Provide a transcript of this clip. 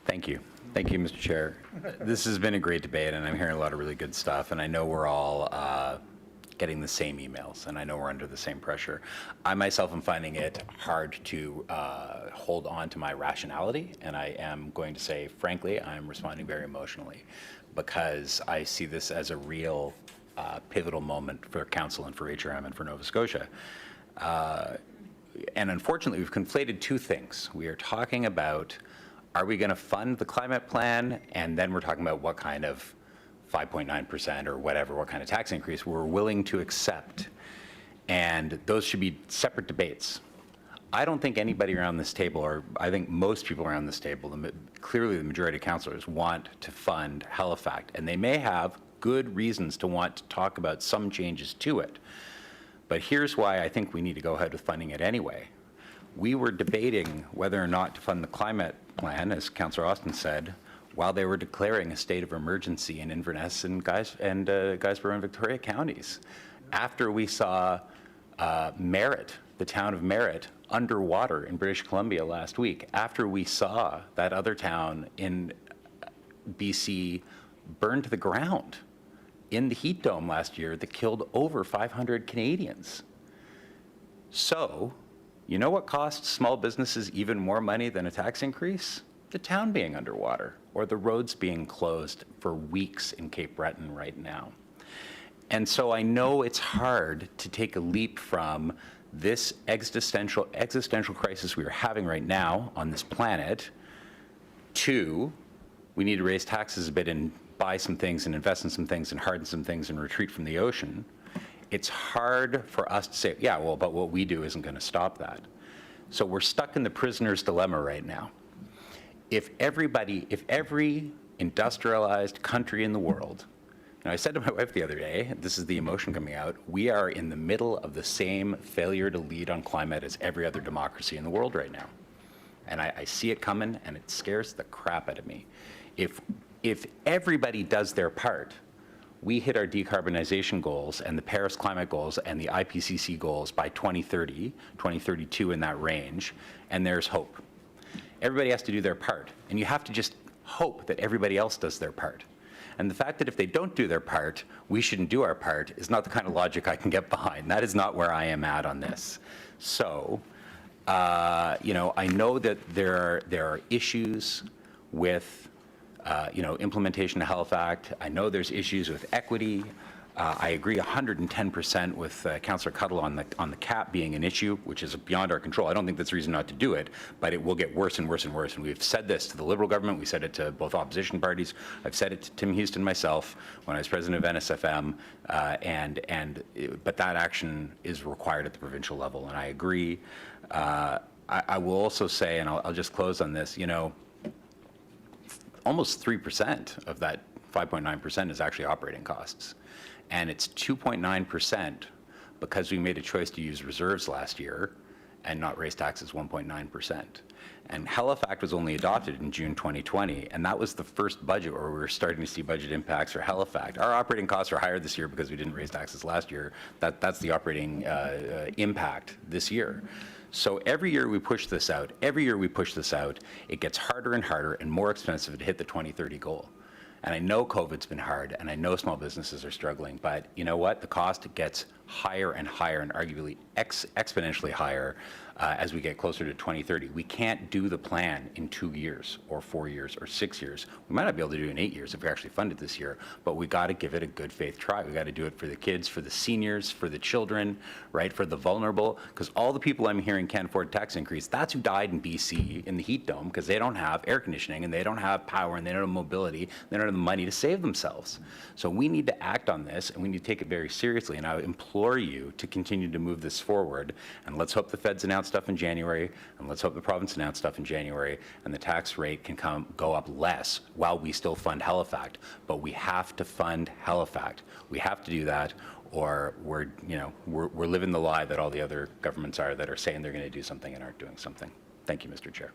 Thank you. Thank you, Mr. Chair. This has been a great debate, and I'm hearing a lot of really good stuff, and I know we're all getting the same emails, and I know we're under the same pressure. I myself am finding it hard to hold on to my rationality, and I am going to say, frankly, I'm responding very emotionally because I see this as a real pivotal moment for Council and for HRM and for Nova Scotia. And unfortunately, we've conflated two things. We are talking about, are we going to fund the climate plan? And then we're talking about what kind of 5.9% or whatever, what kind of tax increase we're willing to accept. And those should be separate debates. I don't think anybody around this table, or I think most people around this table, clearly the majority of councillors want to fund HalifACT, and they may have good reasons to want to talk about some changes to it. But here's why I think we need to go ahead with funding it anyway. We were debating whether or not to fund the climate plan, as Councillor Austin said, while they were declaring a state of emergency in Inverness and Guysborough and Victoria counties. After we saw Merritt, the town of Merritt, underwater in British Columbia last week, after we saw that other town in BC burned to the ground in the heat dome last year that killed over 500 Canadians. So, you know what costs small businesses even more money than a tax increase? The town being underwater, or the roads being closed for weeks in Cape Breton right now. And so I know it's hard to take a leap from this existential crisis we are having right now on this planet to we need to raise taxes a bit and buy some things and invest in some things and harden some things and retreat from the ocean. It's hard for us to say, yeah, well, but what we do isn't going to stop that. So we're stuck in the prisoner's dilemma right now. If every industrialized country in the world, and I said to my wife the other day, this is the emotion coming out, we are in the middle of the same failure to lead on climate as every other democracy in the world right now. And I see it coming, and it scares the crap out of me. If everybody does their part, we hit our decarbonization goals and the Paris climate goals and the IPCC goals by 2030, 2032 in that range, and there's hope. Everybody has to do their part, and you have to just hope that everybody else does their part. And the fact that if they don't do their part, we shouldn't do our part is not the kind of logic I can get behind. That is not where I am at on this. So, you know, I know that there are issues with implementation of HalifACT. I know there's issues with equity. I agree 110% with Councillor Cuddle on the cap being an issue, which is beyond our control. I don't think that's a reason not to do it, but it will get worse and worse and worse. And we've said this to the Liberal government. We said it to both opposition parties. I've said it to Tim Houston myself when I was president of NSFM, but that action is required at the provincial level, and I agree. I will also say, and I'll just close on this, you know, almost 3% of that 5.9% is actually operating costs. And it's 2.9% because we made a choice to use reserves last year and not raise taxes 1.9%. And HalifACT was only adopted in June 2020, and that was the first budget where we were starting to see budget impacts for HalifACT. Our operating costs are higher this year because we didn't raise taxes last year. That's the operating impact this year. So every year we push this out, it gets harder and harder and more expensive to hit the 2030 goal. And I know COVID's been hard, and I know small businesses are struggling, but you know what? The cost gets higher and higher, and arguably exponentially higher as we get closer to 2030. We can't do the plan in 2 years or 4 years or 6 years. We might not be able to do it in 8 years if we actually fund it this year, but we got to give it a good faith try. We got to do it for the kids, for the seniors, for the children, right? For the vulnerable, because all the people I'm hearing can't afford tax increase. That's who died in BC in the heat dome because they don't have air conditioning and they don't have power and they don't have mobility. They don't have the money to save themselves. So we need to act on this, and we need to take it very seriously. And I would implore you to continue to move this forward. And let's hope the feds announce stuff in January, and let's hope the province announce stuff in January, and the tax rate can go up less while we still fund HalifACT. But we have to fund HalifACT. We have to do that, or we're living the lie that all the other governments are that are saying they're going to do something and aren't doing something. Thank you, Mr. Chair.